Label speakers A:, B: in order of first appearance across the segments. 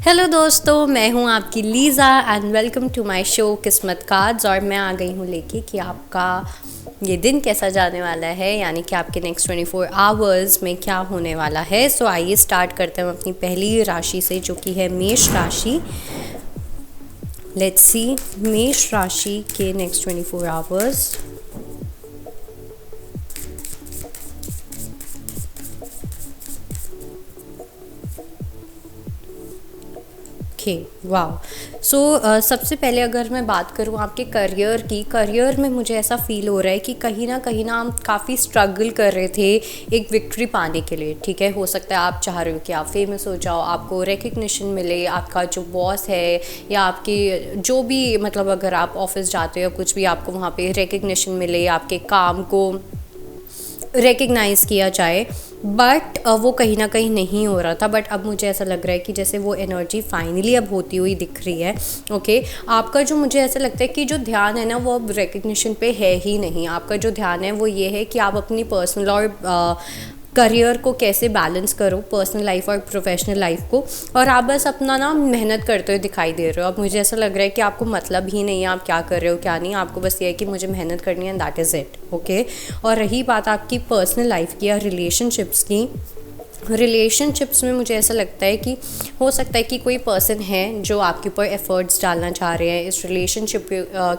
A: Hello दोस्तों, मैं हूं आपकी Lisa and welcome to my show Kismat cards. और मैं आ गई हूं लेके कि आपका ये दिन कैसा जाने वाला है, यानी कि आपके नेक्स्ट 24 आवर्स में क्या होने वाला है। सो आइए स्टार्ट करते हैं अपनी पहली राशि से, जो कि है मेष राशि। लेट्स सी मेष राशि के नेक्स्ट 24 आवर्स। ओके, वाह। सो सबसे पहले अगर मैं बात करूँ आपके करियर में मुझे ऐसा फील हो रहा है कि कहीं ना आप काफ़ी स्ट्रगल कर रहे थे एक विक्ट्री पाने के लिए। ठीक है, हो सकता है आप चाह रहे हो कि आप फेमस हो जाओ, आपको रिकग्निशन मिले, आपका जो बॉस है या आपकी जो भी मतलब अगर आप ऑफिस जाते हो या कुछ भी, आपको वहाँ पे रिकग्निशन मिले, आपके काम को रिकग्नाइज़ किया जाए। बट वो कहीं ना कहीं नहीं हो रहा था। बट अब मुझे ऐसा लग रहा है कि जैसे वो एनर्जी फाइनली अब होती हुई दिख रही है। ओके, आपका जो मुझे ऐसा लगता है कि जो ध्यान है ना, वो अब रिकग्निशन पे है ही नहीं। आपका जो ध्यान है वो ये है कि आप अपनी पर्सनल और करियर को कैसे बैलेंस करो, पर्सनल लाइफ और प्रोफेशनल लाइफ को। और आप बस अपना ना मेहनत करते हुए दिखाई दे रहे हो। अब मुझे ऐसा लग रहा है कि आपको मतलब ही नहीं है आप क्या कर रहे हो क्या नहीं, आपको बस ये है कि मुझे मेहनत करनी है and that is it. Okay, और रही बात आपकी पर्सनल लाइफ की या रिलेशनशिप्स में मुझे ऐसा लगता है कि हो सकता है कि कोई पर्सन है जो आपके ऊपर एफर्ट्स डालना चाह रहे हैं, इस रिलेशनशिप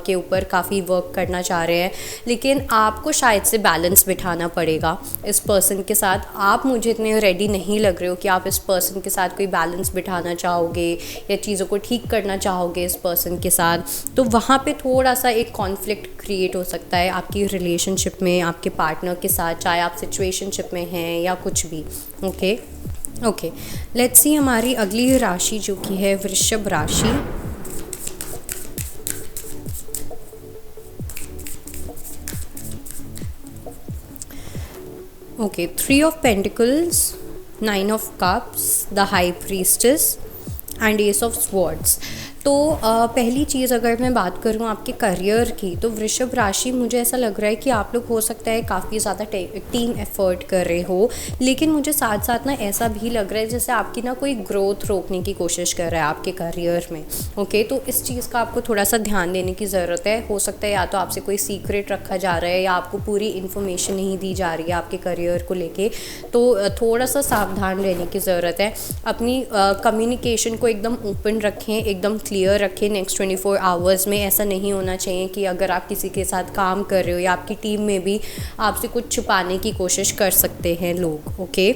A: के ऊपर काफ़ी वर्क करना चाह रहे हैं, लेकिन आपको शायद से बैलेंस बिठाना पड़ेगा इस पर्सन के साथ। आप मुझे इतने रेडी नहीं लग रहे हो कि आप इस पर्सन के साथ कोई बैलेंस बिठाना चाहोगे या चीज़ों को ठीक करना चाहोगे इस पर्सन के साथ। तो वहाँ पे थोड़ा सा एक कॉन्फ्लिक्ट क्रिएट हो सकता है आपकी रिलेशनशिप में, आपके पार्टनर के साथ, चाहे आप सिचुएशनशिप में हैं या कुछ भी। ओके, लेट्स सी हमारी अगली राशि जो कि है वृषभ राशि। Okay, 3 of pentacles, 9 of cups, the high priestess and S of swords. तो पहली चीज़ अगर मैं बात करूँ आपके करियर की, तो वृषभ राशि मुझे ऐसा लग रहा है कि आप लोग हो सकता है काफ़ी ज़्यादा टीम एफर्ट कर रहे हो, लेकिन मुझे साथ साथ ना ऐसा भी लग रहा है जैसे आपकी ना कोई ग्रोथ रोकने की कोशिश कर रहा है आपके करियर में। ओके, तो इस चीज़ का आपको थोड़ा सा ध्यान देने की ज़रूरत है। हो सकता है या तो आपसे कोई सीक्रेट रखा जा रहा है या आपको पूरी इन्फॉर्मेशन नहीं दी जा रही है आपके करियर को लेके, तो थोड़ा सा सावधान रहने की ज़रूरत है। अपनी कम्युनिकेशन को एकदम ओपन रखें, एकदम क्लियर रखें नेक्स्ट 24 आवर्स में। ऐसा नहीं होना चाहिए कि अगर आप किसी के साथ काम कर रहे हो या आपकी टीम में भी आपसे कुछ छुपाने की कोशिश कर सकते हैं लोग। ओके,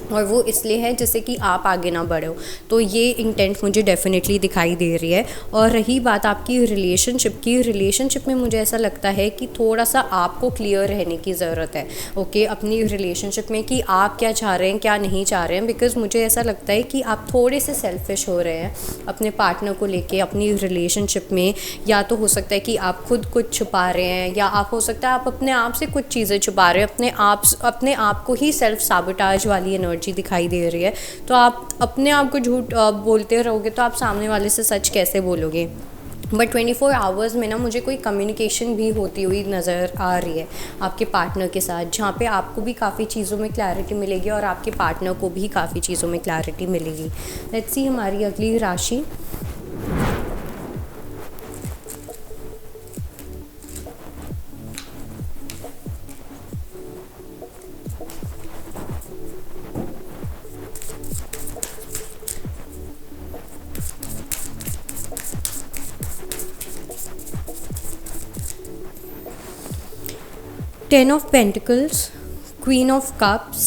A: और वो इसलिए है जैसे कि आप आगे ना बढ़ो। तो ये इंटेंट मुझे डेफिनेटली दिखाई दे रही है। और रही बात आपकी रिलेशनशिप में मुझे ऐसा लगता है कि थोड़ा सा आपको क्लियर रहने की ज़रूरत है। ओके, अपनी रिलेशनशिप में कि आप क्या चाह रहे हैं क्या नहीं चाह रहे हैं। बिकॉज मुझे ऐसा लगता है कि आप थोड़े से सेल्फिश हो रहे हैं अपने पार्टनर को लेके अपनी रिलेशनशिप में। या तो हो सकता है कि आप खुद कुछ छुपा रहे हैं, या आप हो सकता है आप अपने आप से कुछ चीज़ें छुपा रहे हैं, अपने आप को ही सेल्फ साबोटाज वाली एनर्जी दिखाई दे रही है। तो आप अपने आप को झूठ बोलते रहोगे तो आप सामने वाले से सच कैसे बोलोगे। बट 24 आवर्स में ना मुझे कोई कम्युनिकेशन भी होती हुई नज़र आ रही है आपके पार्टनर के साथ, जहाँ पे आपको भी काफ़ी चीज़ों में क्लैरिटी मिलेगी और आपके पार्टनर को भी काफ़ी चीज़ों में क्लैरिटी मिलेगी। लेट्स सी हमारी अगली राशि। 10 of pentacles, queen of cups,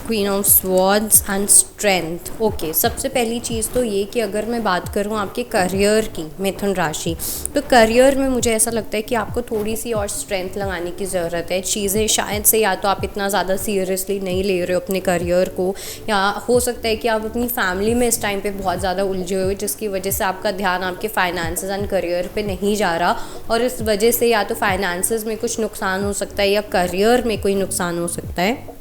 A: queen of swords and strength. Okay, सबसे पहली चीज़ तो ये कि अगर मैं बात करूँ आपके करियर की, मिथुन राशि, तो करियर में मुझे ऐसा लगता है कि आपको थोड़ी सी और स्ट्रेंथ लगाने की ज़रूरत है। चीज़ें शायद से या तो आप इतना ज़्यादा सीरियसली नहीं ले रहे हो अपने करियर को, या हो सकता है कि आप अपनी फैमिली में इस टाइम पे बहुत ज़्यादा उलझे हुए, जिसकी वजह से आपका ध्यान आपके फाइनेंसेस एंड करियर पे नहीं जा रहा, और इस वजह से या तो फाइनेंसेस में कुछ नुकसान हो सकता है या करियर में कोई नुकसान हो सकता है।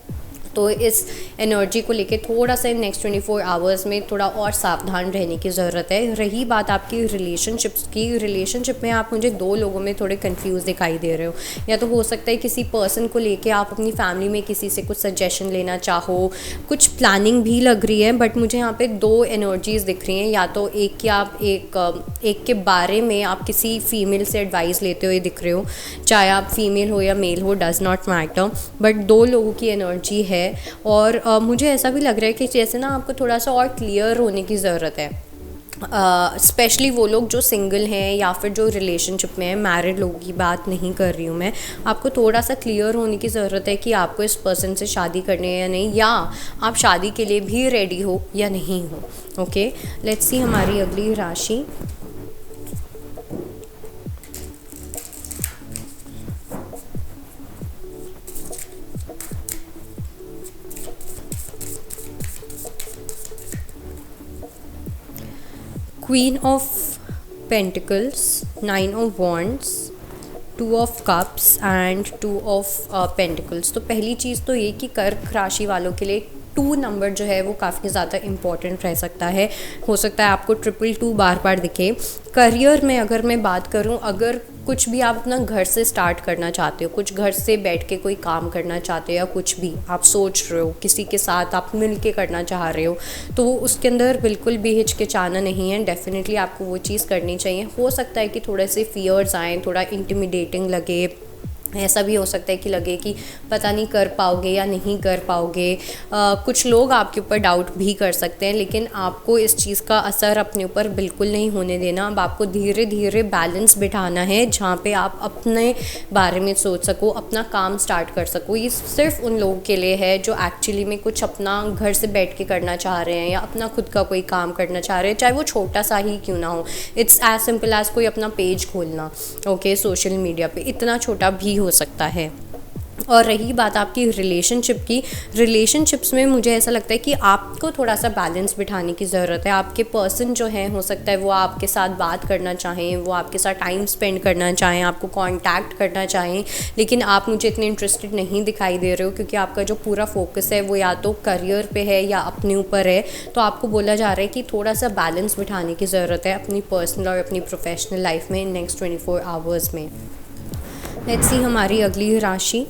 A: तो इस एनर्जी को लेके थोड़ा सा नेक्स्ट 24 आवर्स में थोड़ा और सावधान रहने की ज़रूरत है। रही बात आपकी रिलेशनशिप्स की, रिलेशनशिप में आप मुझे दो लोगों में थोड़े कंफ्यूज दिखाई दे रहे हो। या तो हो सकता है किसी पर्सन को लेके आप अपनी फैमिली में किसी से कुछ सजेशन लेना चाहो, कुछ प्लानिंग भी लग रही है, बट मुझे यहाँ पे दो एनर्जीज़ दिख रही हैं। या तो एक कि आप एक के बारे में आप किसी फीमेल से एडवाइस लेते हुए दिख रहे हो, चाहे आप फीमेल हो या मेल हो, डज़ नॉट मैटर, बट दो लोगों की एनर्जी है। और मुझे ऐसा भी लग रहा है कि जैसे ना आपको थोड़ा सा और क्लियर होने की ज़रूरत है, स्पेशली वो लोग जो सिंगल हैं या फिर जो रिलेशनशिप में हैं। मैरिड लोगों की बात नहीं कर रही हूँ मैं। आपको थोड़ा सा क्लियर होने की ज़रूरत है कि आपको इस पर्सन से शादी करनी है या नहीं, या आप शादी के लिए भी रेडी हो या नहीं हो। ओके, लेट्स सी हमारी अगली राशि। Queen of pentacles, 9 of wands, 2 of cups and 2 of pentacles. तो पहली चीज़ तो ये कि कर्क राशि वालों के लिए 2 नंबर जो है वो काफ़ी ज़्यादा इम्पॉर्टेंट रह सकता है। हो सकता है आपको 222 बार बार दिखे। करियर में अगर मैं बात करूं, अगर कुछ भी आप अपना घर से स्टार्ट करना चाहते हो, कुछ घर से बैठ के कोई काम करना चाहते हो, या कुछ भी आप सोच रहे हो किसी के साथ आप मिल के करना चाह रहे हो, तो उसके अंदर बिल्कुल भी हिचकिचाना नहीं है। डेफिनेटली आपको वो चीज़ करनी चाहिए। हो सकता है कि थोड़े से फियर्स आएँ, थोड़ा इंटिमिडेटिंग लगे, ऐसा भी हो सकता है कि लगे कि पता नहीं कर पाओगे या नहीं कर पाओगे। कुछ लोग आपके ऊपर डाउट भी कर सकते हैं, लेकिन आपको इस चीज़ का असर अपने ऊपर बिल्कुल नहीं होने देना। अब आपको धीरे धीरे बैलेंस बिठाना है, जहाँ पे आप अपने बारे में सोच सको, अपना काम स्टार्ट कर सको। ये सिर्फ उन लोगों के लिए है जो एक्चुअली में कुछ अपना घर से बैठ के करना चाह रहे हैं, या अपना खुद का कोई काम करना चाह रहे हैं, चाहे वो छोटा सा ही क्यों ना हो। इट्स एज सिंपल एज कोई अपना पेज खोलना, ओके, सोशल मीडिया पे, इतना छोटा भी हो सकता है। और रही बात आपकी रिलेशनशिप की, रिलेशनशिप्स में मुझे ऐसा लगता है कि आपको थोड़ा सा बैलेंस बिठाने की ज़रूरत है। आपके पर्सन जो हैं, हो सकता है वो आपके साथ बात करना चाहें, वो आपके साथ टाइम स्पेंड करना चाहें, आपको कांटेक्ट करना चाहें, लेकिन आप मुझे इतने इंटरेस्टेड नहीं दिखाई दे रहे हो, क्योंकि आपका जो पूरा फोकस है वो या तो करियर पे है या अपने ऊपर है। तो आपको बोला जा रहा है कि थोड़ा सा बैलेंस बिठाने की ज़रूरत है अपनी पर्सनल और अपनी प्रोफेशनल लाइफ में नेक्स्ट 24 आवर्स में। लेट्स सी हमारी अगली राशि।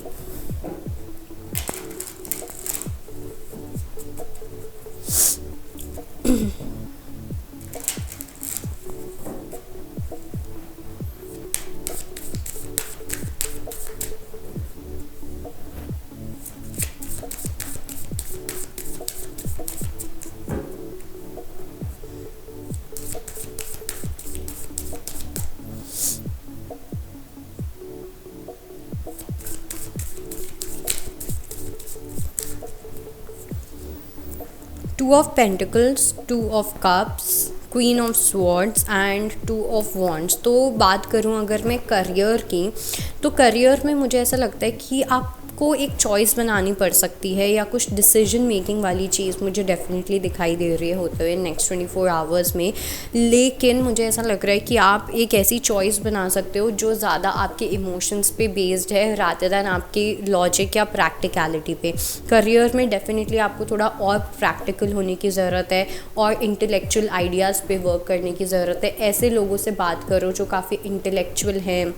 A: Two of pentacles, 2 of cups, queen of swords and 2 of wands. तो बात करूं अगर मैं करियर की, तो करियर में मुझे ऐसा लगता है कि आपको एक चॉइस बनानी पड़ सकती है, या कुछ डिसीजन मेकिंग वाली चीज़ मुझे डेफिनेटली दिखाई दे रही है होते हुए नेक्स्ट 24 आवर्स में। लेकिन मुझे ऐसा लग रहा है कि आप एक ऐसी चॉइस बना सकते हो जो ज़्यादा आपके इमोशंस पे बेस्ड है रादर दैन आपकी लॉजिक या प्रैक्टिकलिटी पे। करियर में डेफिनेटली आपको थोड़ा और प्रैक्टिकल होने की ज़रूरत है, और इंटेलेक्चुअल आइडियाज़ पे वर्क करने की ज़रूरत है। ऐसे लोगों से बात करो जो काफ़ी इंटेलेक्चुअल हैं,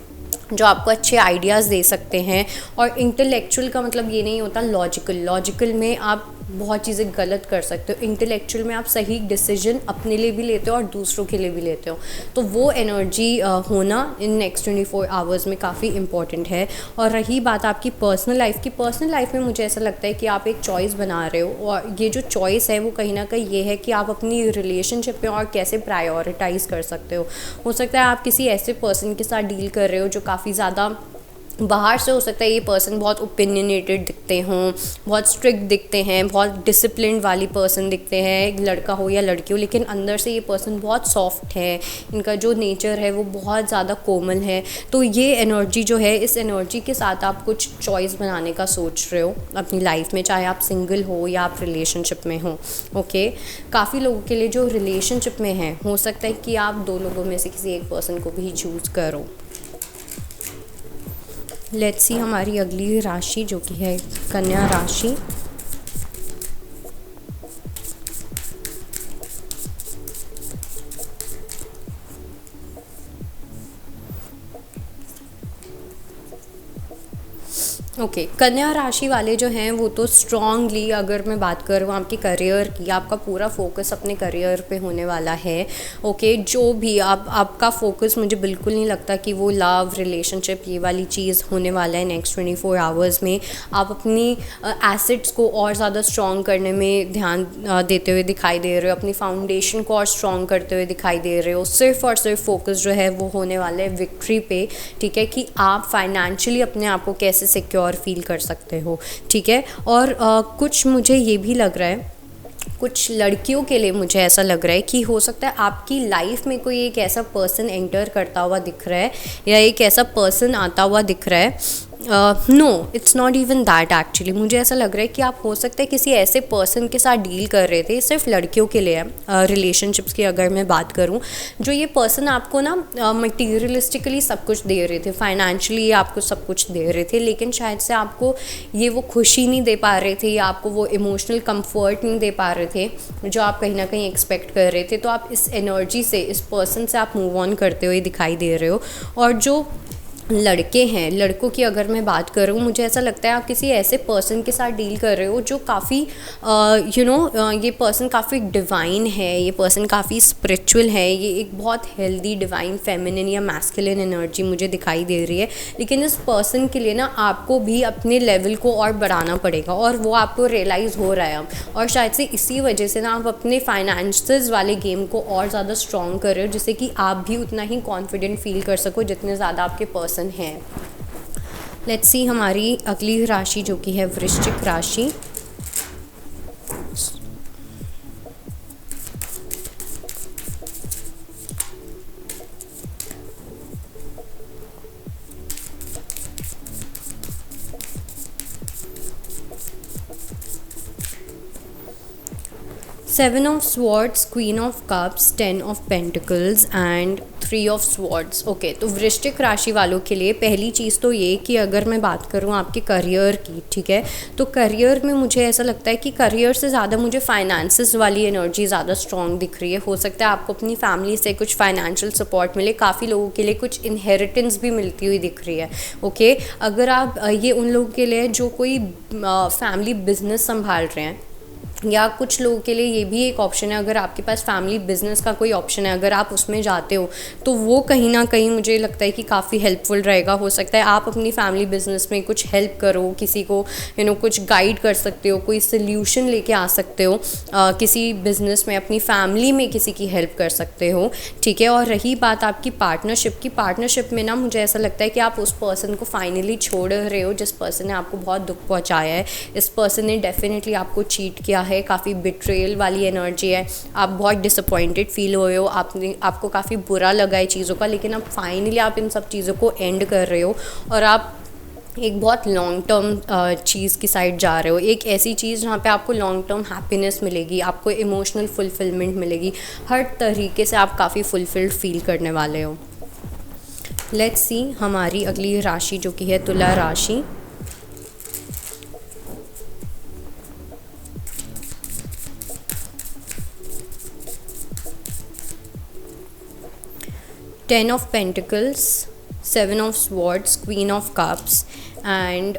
A: जो आपको अच्छे आइडियाज़ दे सकते हैं। और इंटेलेक्चुअल का मतलब ये नहीं होता लॉजिकल में आप बहुत चीज़ें गलत कर सकते हो। इंटेलेक्चुअल में आप सही डिसीजन अपने लिए भी लेते हो और दूसरों के लिए भी लेते हो। तो वो एनर्जी होना इन नेक्स्ट 24 आवर्स में काफ़ी इंपॉर्टेंट है। और रही बात आपकी पर्सनल लाइफ की, पर्सनल लाइफ में मुझे ऐसा लगता है कि आप एक चॉइस बना रहे हो, और ये जो चॉइस है वो कहीं ना कहीं ये है कि आप अपनी रिलेशनशिप में और कैसे प्रायोरिटाइज़ कर सकते हो सकता है आप किसी ऐसे पर्सन के साथ डील कर रहे हो जो काफ़ी ज़्यादा बाहर से, हो सकता है ये पर्सन बहुत ओपिनियनेटेड दिखते हों, बहुत स्ट्रिक्ट दिखते हैं, बहुत डिसिप्लिन वाली पर्सन दिखते हैं, लड़का हो या लड़की हो, लेकिन अंदर से ये पर्सन बहुत सॉफ्ट है, इनका जो नेचर है वो बहुत ज़्यादा कोमल है। तो ये एनर्जी जो है, इस एनर्जी के साथ आप कुछ चॉइस बनाने का सोच रहे हो अपनी लाइफ में, चाहे आप सिंगल हो या आप रिलेशनशिप में हो। ओके, काफ़ी लोगों के लिए जो रिलेशनशिप में हैं, हो सकता है कि आप 2 लोगों में से किसी एक पर्सन को भी चूज़ करो। लेट्स सी हमारी अगली राशि जो कि है कन्या राशि। ओके कन्या राशि वाले जो हैं वो तो स्ट्रांगली, अगर मैं बात करूँ आपके करियर की, आपका पूरा फोकस अपने करियर पे होने वाला है। ओके जो भी आपका फोकस, मुझे बिल्कुल नहीं लगता कि वो लव रिलेशनशिप ये वाली चीज़ होने वाला है नेक्स्ट 24 आवर्स में। आप अपनी एसेट्स को और ज़्यादा स्ट्रॉन्ग करने में ध्यान देते हुए दिखाई दे रहे हो, अपनी फाउंडेशन को और स्ट्रॉन्ग करते हुए दिखाई दे रहे हो। सिर्फ और सिर्फ फोकस जो है वो होने वाला है विक्ट्री पे, ठीक है, कि आप फाइनेंशियली अपने आप को कैसे सिक्योर फील कर सकते हो, ठीक है। और कुछ मुझे ये भी लग रहा है, कुछ लड़कियों के लिए मुझे ऐसा लग रहा है कि हो सकता है आपकी लाइफ में कोई एक ऐसा पर्सन एंटर करता हुआ दिख रहा है या एक ऐसा पर्सन आता हुआ दिख रहा है। No, it's not even that actually. मुझे ऐसा लग रहा है कि आप हो सकता है किसी ऐसे पर्सन के साथ डील कर रहे थे, सिर्फ लड़कियों के लिए है रिलेशनशिप्स की अगर मैं बात करूं, जो ये पर्सन आपको ना मटीरियलिस्टिकली सब कुछ दे रहे थे, फाइनेंशियली आपको सब कुछ दे रहे थे, लेकिन शायद से आपको ये वो खुशी नहीं दे पा रहे थे या आपको वो इमोशनल कंफर्ट नहीं दे पा रहे थे जो आप कहीं ना कहीं एक्सपेक्ट कर रहे थे। तो आप इस एनर्जी से, इस पर्सन से आप मूव ऑन करते हुए दिखाई दे रहे हो। और जो लड़के हैं, लड़कों की अगर मैं बात करूँ, मुझे ऐसा लगता है आप किसी ऐसे पर्सन के साथ डील कर रहे हो जो काफ़ी ये पर्सन काफ़ी डिवाइन है, ये पर्सन काफ़ी स्पिरिचुअल है, ये एक बहुत हेल्दी डिवाइन फेमिनिन या मैस्कुलिन एनर्जी मुझे दिखाई दे रही है। लेकिन इस पर्सन के लिए ना आपको भी अपने लेवल को और बढ़ाना पड़ेगा और वो आपको रियलाइज़ हो रहा है अब, और शायद से इसी वजह से ना आप अपने फाइनेंसेस वाले गेम को और ज़्यादा स्ट्रॉन्ग कर रहे हो, जिससे कि आप भी उतना ही कॉन्फिडेंट फील कर सको जितने ज़्यादा आपके पर्सन है। लेट्स सी हमारी अगली राशि जो कि है वृश्चिक राशि। Seven of swords, queen of cups, 10 of pentacles and 3 of swords. Okay, तो वृश्चिक राशि वालों के लिए पहली चीज़ तो ये कि अगर मैं बात करूँ आपके करियर की, ठीक है, तो करियर में मुझे ऐसा लगता है कि करियर से ज़्यादा मुझे फाइनेंसेस वाली एनर्जी ज़्यादा स्ट्रॉन्ग दिख रही है। हो सकता है आपको अपनी फैमिली से कुछ फाइनेंशियल सपोर्ट मिले, काफ़ी लोगों के लिए कुछ इनहेरिटेंस भी मिलती हुई दिख रही है। ओके, अगर आप ये उन लोगों के लिए जो कोई फैमिली बिजनेस संभाल रहे हैं, या कुछ लोगों के लिए ये भी एक ऑप्शन है, अगर आपके पास फैमिली बिजनेस का कोई ऑप्शन है, अगर आप उसमें जाते हो तो वो कहीं ना कहीं मुझे लगता है कि काफ़ी हेल्पफुल रहेगा। हो सकता है आप अपनी फैमिली बिजनेस में कुछ हेल्प करो, किसी को कुछ गाइड कर सकते हो, कोई सोल्यूशन लेके आ सकते हो किसी बिजनेस में, अपनी फैमिली में किसी की हेल्प कर सकते हो, ठीक है। और रही बात आपकी पार्टनरशिप की, पार्टनरशिप में ना मुझे ऐसा लगता है कि आप उस पर्सन को फाइनली छोड़ रहे हो जिस पर्सन ने आपको बहुत दुख पहुँचाया है। इस पर्सन ने डेफिनेटली आपको चीट किया है, काफ़ी बिट्रेयल वाली एनर्जी है, आप बहुत डिसअपॉइंटेड फील हुए हो, आपको काफ़ी बुरा लगा है चीज़ों का, लेकिन अब फाइनली आप इन सब चीज़ों को एंड कर रहे हो और आप एक बहुत लॉन्ग टर्म चीज़ की साइड जा रहे हो, एक ऐसी चीज़ जहाँ पे आपको लॉन्ग टर्म हैप्पीनेस मिलेगी, आपको इमोशनल फुलफिलमेंट मिलेगी, हर तरीके से आप काफ़ी फुलफिल्ड फील करने वाले हो। लेट्स सी हमारी अगली राशि जो कि है तुला राशि। Ten of Pentacles, 7 of Swords, Queen of Cups and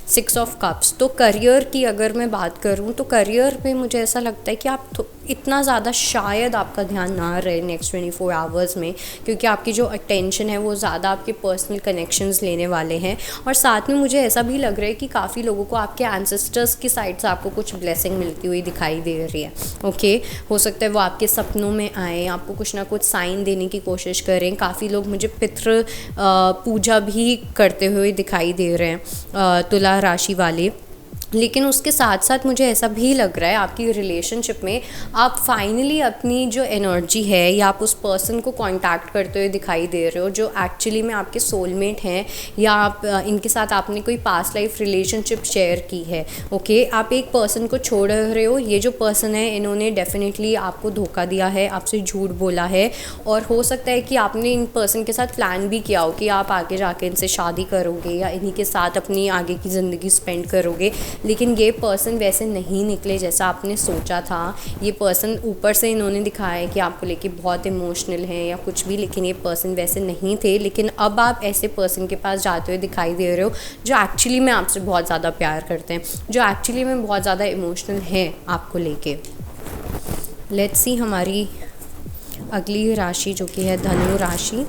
A: 6 of cups. तो करियर की अगर मैं बात करूं तो करियर में मुझे ऐसा लगता है कि आप इतना ज़्यादा शायद आपका ध्यान ना रहे नेक्स्ट 24 आवर्स में, क्योंकि आपकी जो अटेंशन है वो ज़्यादा आपके पर्सनल कनेक्शंस लेने वाले हैं। और साथ में मुझे ऐसा भी लग रहा है कि काफ़ी लोगों को आपके एंसेस्टर्स की साइड से आपको कुछ ब्लेसिंग मिलती हुई दिखाई दे रही है। ओके, हो सकता है वो आपके सपनों में आए, आपको कुछ ना कुछ साइन देने की कोशिश करें। काफ़ी लोग मुझे पितृ पूजा भी करते हुए दिखाई दे रहे हैं तुला राशि वाले। लेकिन उसके साथ साथ मुझे ऐसा भी लग रहा है आपकी रिलेशनशिप में आप फाइनली अपनी जो एनर्जी है या आप उस पर्सन को कांटेक्ट करते हुए दिखाई दे रहे हो जो एक्चुअली में आपके सोलमेट हैं, या आप इनके साथ आपने कोई पास्ट लाइफ रिलेशनशिप शेयर की है। ओके, आप एक पर्सन को छोड़ रहे हो, ये जो पर्सन है इन्होंने डेफिनेटली आपको धोखा दिया है, आपसे झूठ बोला है, और हो सकता है कि आपने इन पर्सन के साथ प्लान भी किया हो कि आप आगे जाके इनसे शादी करोगे या इन्हीं के साथ अपनी आगे की ज़िंदगी स्पेंड करोगे। लेकिन ये पर्सन वैसे नहीं निकले जैसा आपने सोचा था। ये पर्सन ऊपर से इन्होंने दिखाया है कि आपको लेके बहुत इमोशनल है या कुछ भी, लेकिन ये पर्सन वैसे नहीं थे। लेकिन अब आप ऐसे पर्सन के पास जाते हुए दिखाई दे रहे हो जो एक्चुअली में आपसे बहुत ज़्यादा प्यार करते हैं, जो एक्चुअली में बहुत ज़्यादा इमोशनल हैं आपको लेके। लेट्स सी हमारी अगली राशि जो कि है धनु राशि।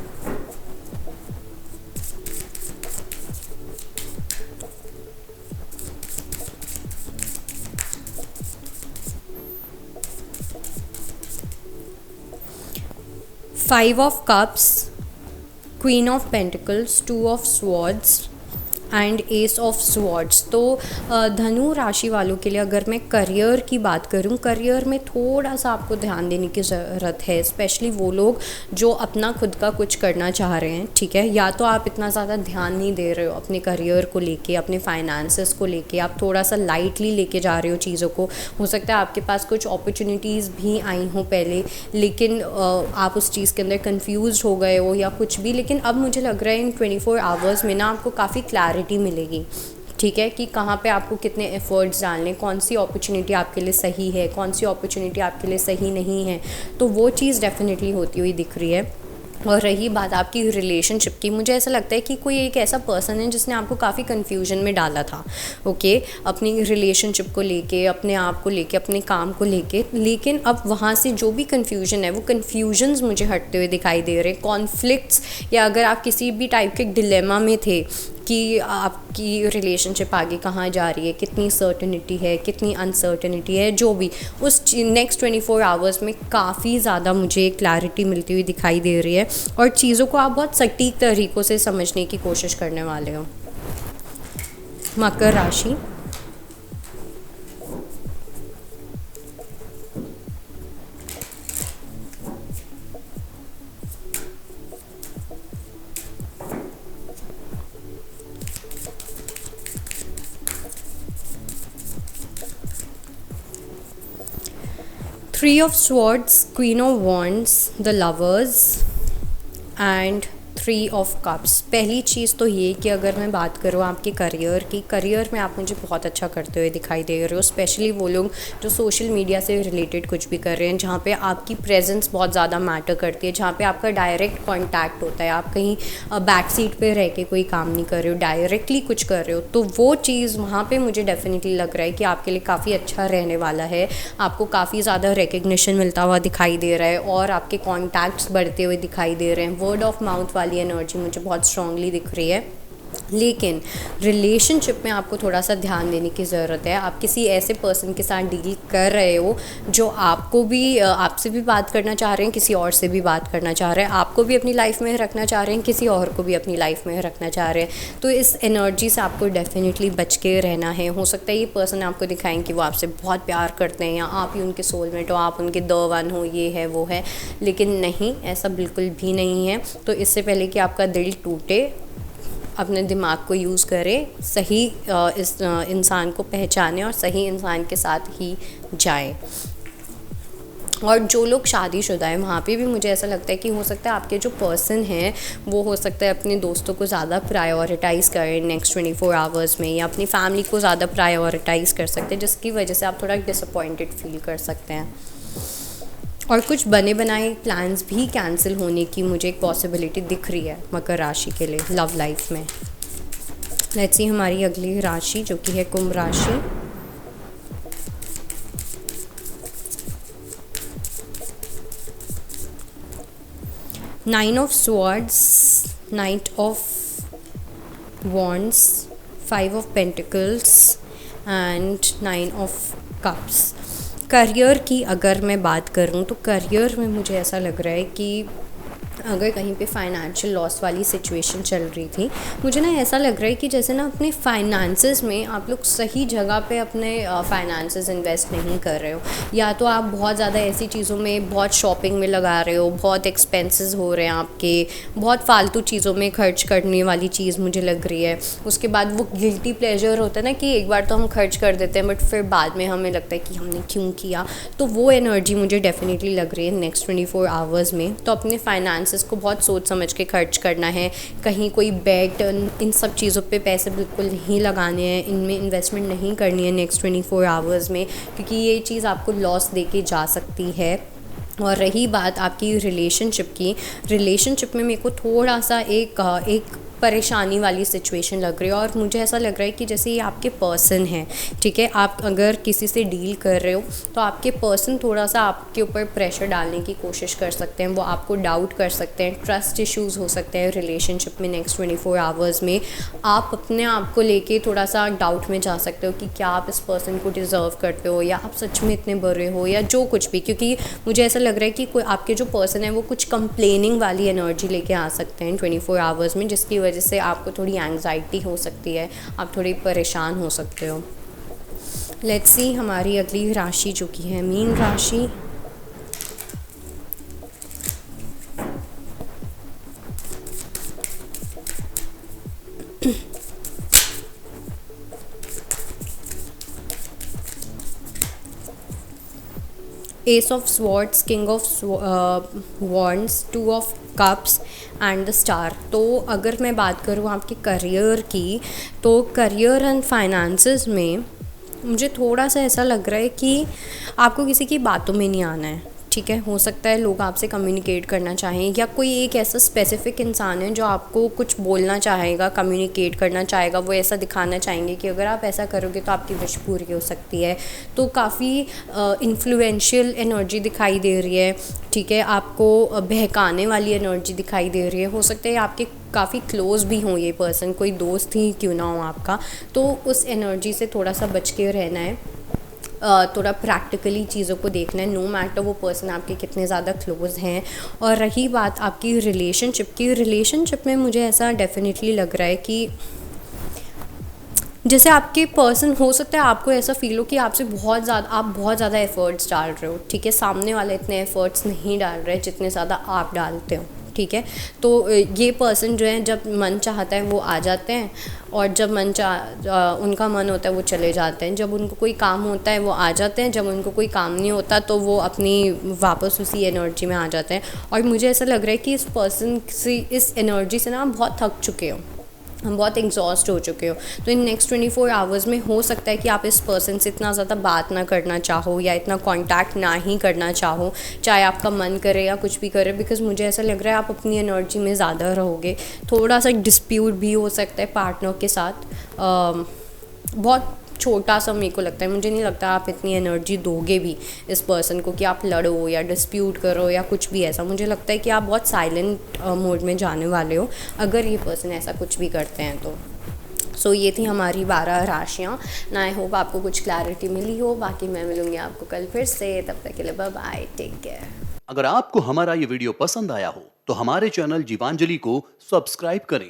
A: Five of cups, queen of pentacles, two of swords and S of swords. तो धनु राशि वालों के लिए अगर मैं करियर की बात करूं, करियर में थोड़ा सा आपको ध्यान देने की ज़रूरत है, स्पेशली वो लोग जो अपना खुद का कुछ करना चाह रहे हैं, ठीक है। या तो आप इतना ज़्यादा ध्यान नहीं दे रहे हो अपने करियर को लेके, अपने फाइनेंसेस को लेके, आप थोड़ा सा लाइटली लेके जा रहे हो चीज़ों को। हो सकता है आपके पास कुछ अपॉर्चुनिटीज़ भी आई हों पहले, लेकिन आप उस चीज़ के अंदर कन्फ्यूज़ हो गए हो या कुछ भी। लेकिन अब मुझे लग रहा है इन 24 आवर्स में ना आपको काफ़ी क्लैरिटी मिलेगी, ठीक है, कि कहाँ पे आपको कितने एफर्ट्स डालने, कौन सी अपॉर्चुनिटी आपके लिए सही है, कौन सी अपॉर्चुनिटी आपके लिए सही नहीं है। तो वो चीज़ डेफिनेटली होती हुई दिख रही है। और रही बात आपकी रिलेशनशिप की, मुझे ऐसा लगता है कि कोई एक ऐसा पर्सन है जिसने आपको काफ़ी कन्फ्यूजन में डाला था, ओके, अपनी रिलेशनशिप को लेके, अपने आप को लेके, अपने काम को लेके। लेकिन अब वहाँ से जो भी कन्फ्यूजन है वो कन्फ्यूजन्स मुझे हटते हुए दिखाई दे रहे हैं। कॉन्फ्लिक्ट्स, या अगर आप किसी भी टाइप के डिलेमा में थे कि आपकी रिलेशनशिप आगे कहाँ जा रही है, कितनी सर्टेनिटी है, कितनी अनसर्टेनिटी है, जो भी, उस नेक्स्ट 24 आवर्स में काफ़ी ज़्यादा मुझे क्लैरिटी मिलती हुई दिखाई दे रही है और चीज़ों को आप बहुत सटीक तरीक़ों से समझने की कोशिश करने वाले हो। मकर राशि। Three of Swords, Queen of Wands, the Lovers and 3 of cups. पहली चीज़ तो ये कि अगर मैं बात करूँ आपके करियर की, करियर में आप मुझे बहुत अच्छा करते हुए दिखाई दे रहे हो। स्पेशली वो लोग जो सोशल मीडिया से रिलेटेड कुछ भी कर रहे हैं, जहाँ पे आपकी प्रेजेंस बहुत ज़्यादा मैटर करती है, जहाँ पे आपका डायरेक्ट कांटेक्ट होता है, आप कहीं बैक सीट पे रह के कोई काम नहीं कर रहे हो, डायरेक्टली कुछ कर रहे हो। तो वो चीज़ वहाँ पे मुझे डेफिनेटली लग रहा है कि आपके लिए काफ़ी अच्छा रहने वाला है। आपको काफ़ी ज़्यादा रिकग्निशन मिलता हुआ दिखाई दे रहा है और आपके कॉन्टैक्ट्स बढ़ते हुए दिखाई दे रहे हैं। वर्ड ऑफ माउथ वाली एनर्जी मुझे बहुत स्ट्रांगली दिख रही है। लेकिन रिलेशनशिप में आपको थोड़ा सा ध्यान देने की ज़रूरत है। आप किसी ऐसे पर्सन के साथ डील कर रहे हो जो आपको भी, आपसे भी बात करना चाह रहे हैं, किसी और से भी बात करना चाह रहे हैं, आपको भी अपनी लाइफ में रखना चाह रहे हैं, किसी और को भी अपनी लाइफ में रखना चाह रहे हैं। तो इस एनर्जी से आपको डेफिनेटली बच के रहना है। हो सकता है ये पर्सन आपको दिखाएं कि वो आपसे बहुत प्यार करते हैं या आप ही उनके सोलमेट हो, आप उनके द वन हो, ये है वो है, लेकिन नहीं, ऐसा बिल्कुल भी नहीं है। तो इससे पहले कि आपका दिल टूटे, अपने दिमाग को यूज़ करें, सही इस इंसान को पहचानें और सही इंसान के साथ ही जाएं। और जो लोग शादीशुदा है वहाँ पे भी मुझे ऐसा लगता है कि हो सकता है आपके जो पर्सन हैं वो हो सकता है अपने दोस्तों को ज़्यादा प्रायोरिटाइज़ करें नेक्स्ट 24 आवर्स में, या अपनी फैमिली को ज़्यादा प्रायोरिटाइज़ कर सकते हैं, जिसकी वजह से आप थोड़ा डिसअपॉइंटेड फील कर सकते हैं। और कुछ बने बनाए प्लान्स भी कैंसिल होने की मुझे एक पॉसिबिलिटी दिख रही है मकर राशि के लिए लव लाइफ में। लेट्स सी हमारी अगली राशि जो कि है कुंभ राशि। Nine of swords, night of wands, 5 of pentacles and 9 of cups. Career की अगर मैं बात करूं तो करियर में मुझे ऐसा लग रहा है कि अगर कहीं पे फाइनेंशियल लॉस वाली सिचुएशन चल रही थी, मुझे ना ऐसा लग रहा है कि जैसे ना अपने फाइनेंसेस में आप लोग सही जगह पे अपने फाइनेंसेस इन्वेस्ट नहीं कर रहे हो, या तो आप बहुत ज़्यादा ऐसी चीज़ों में, बहुत शॉपिंग में लगा रहे हो, बहुत एक्सपेंसेस हो रहे हैं आपके, बहुत फालतू चीज़ों में खर्च करने वाली चीज़ मुझे लग रही है। उसके बाद वो गिल्टी प्लेजर होता है ना कि एक बार तो हम खर्च कर देते हैं बट फिर बाद में हमें लगता है कि हमने क्यों किया। तो वो एनर्जी मुझे डेफिनेटली लग रही है नेक्स्ट 24 आवर्स में। तो अपने फाइनेंस फाइनेंसेस को बहुत सोच समझ के खर्च करना है, कहीं कोई बेट, इन सब चीज़ों पे पैसे बिल्कुल नहीं लगाने हैं, इनमें इन्वेस्टमेंट नहीं करनी है नेक्स्ट 24 आवर्स में, क्योंकि ये चीज़ आपको लॉस दे के जा सकती है। और रही बात आपकी रिलेशनशिप की, रिलेशनशिप में मेरे को थोड़ा सा एक परेशानी वाली सिचुएशन लग रही है, और मुझे ऐसा लग रहा है कि जैसे ये आपके पर्सन हैं, ठीक है, आप अगर किसी से डील कर रहे हो तो आपके पर्सन थोड़ा सा आपके ऊपर प्रेशर डालने की कोशिश कर सकते हैं, वो आपको डाउट कर सकते हैं, ट्रस्ट इश्यूज़ हो सकते हैं रिलेशनशिप में नेक्स्ट 24 आवर्स में। आप अपने आप को लेके थोड़ा सा डाउट में जा सकते हो कि क्या आप इस पर्सन को डिज़र्व करते हो, या आप सच में इतने बुरे हो, या जो कुछ भी, क्योंकि मुझे ऐसा लग रहा है कि कोई आपके जो पर्सन है वो कुछ कंप्लेनिंग वाली एनर्जी लेके आ सकते हैं 24 आवर्स में, जिसकी वजह से आपको थोड़ी एंग्जाइटी हो सकती है, आप थोड़ी परेशान हो सकते हो। लेट्स सी हमारी अगली राशि जो कि है मीन राशि। S of swords, king of wands, 2 of cups and the star. तो अगर मैं बात करूँ आपके करियर की, तो करियर एंड फाइनेंसेस में मुझे थोड़ा सा ऐसा लग रहा है कि आपको किसी की बातों में नहीं आना है, ठीक है। हो सकता है लोग आपसे कम्युनिकेट करना चाहें, या कोई एक ऐसा स्पेसिफिक इंसान है जो आपको कुछ बोलना चाहेगा, कम्युनिकेट करना चाहेगा, वो ऐसा दिखाना चाहेंगे कि अगर आप ऐसा करोगे तो आपकी विश पूरी हो सकती है। तो काफ़ी इन्फ्लुएंशियल एनर्जी दिखाई दे रही है, ठीक है, आपको बहकाने वाली एनर्जी दिखाई दे रही है। हो सकता है आपके काफ़ी क्लोज़ भी हों ये पर्सन, कोई दोस्त ही क्यों ना हो आपका, तो उस एनर्जी से थोड़ा सा बच के रहना है, थोड़ा प्रैक्टिकली चीज़ों को देखना है, नो मैटर वो पर्सन आपके कितने ज़्यादा क्लोज़ हैं। और रही बात आपकी रिलेशनशिप की, रिलेशनशिप में मुझे ऐसा डेफिनेटली लग रहा है कि जैसे आपके पर्सन, हो सकता है आपको ऐसा फील हो कि आप बहुत ज़्यादा एफ़र्ट्स डाल रहे हो, ठीक है, सामने वाले इतने एफ़र्ट्स नहीं डाल रहे जितने ज़्यादा आप डालते हो, ठीक है। तो ये पर्सन जो है जब मन चाहता है वो आ जाते हैं, और जब उनका मन होता है वो चले जाते हैं, जब उनको कोई काम होता है वो आ जाते हैं, जब उनको कोई काम नहीं होता तो वो अपनी वापस उसी एनर्जी में आ जाते हैं। और मुझे ऐसा लग रहा है कि इस पर्सन से, इस एनर्जी से ना आप बहुत थक चुके हो, हम बहुत एग्जॉस्ट हो चुके हो। तो इन नेक्स्ट 24 आवर्स में हो सकता है कि आप इस पर्सन से इतना ज़्यादा बात ना करना चाहो, या इतना कांटेक्ट ना ही करना चाहो, चाहे आपका मन करे या कुछ भी करे, बिकॉज मुझे ऐसा लग रहा है आप अपनी एनर्जी में ज़्यादा रहोगे। थोड़ा सा डिस्प्यूट भी हो सकता है पार्टनर के साथ, बहुत छोटा सा मेरे को लगता है, मुझे नहीं लगता आप इतनी एनर्जी दोगे भी इस पर्सन को कि आप लड़ो या डिस्प्यूट करो या कुछ भी ऐसा। मुझे लगता है कि आप बहुत साइलेंट मोड में जाने वाले हो अगर ये पर्सन ऐसा कुछ भी करते हैं तो। सो ये थी हमारी 12 राशियाँ। ना आई होप आपको कुछ क्लैरिटी मिली हो। बाकी मैं मिलूँगी आपको कल फिर से, तब तक के लिए बाय बाय, टेक केयर।
B: अगर आपको हमारा ये वीडियो पसंद आया हो तो हमारे चैनल जीवांजलि को सब्सक्राइब करें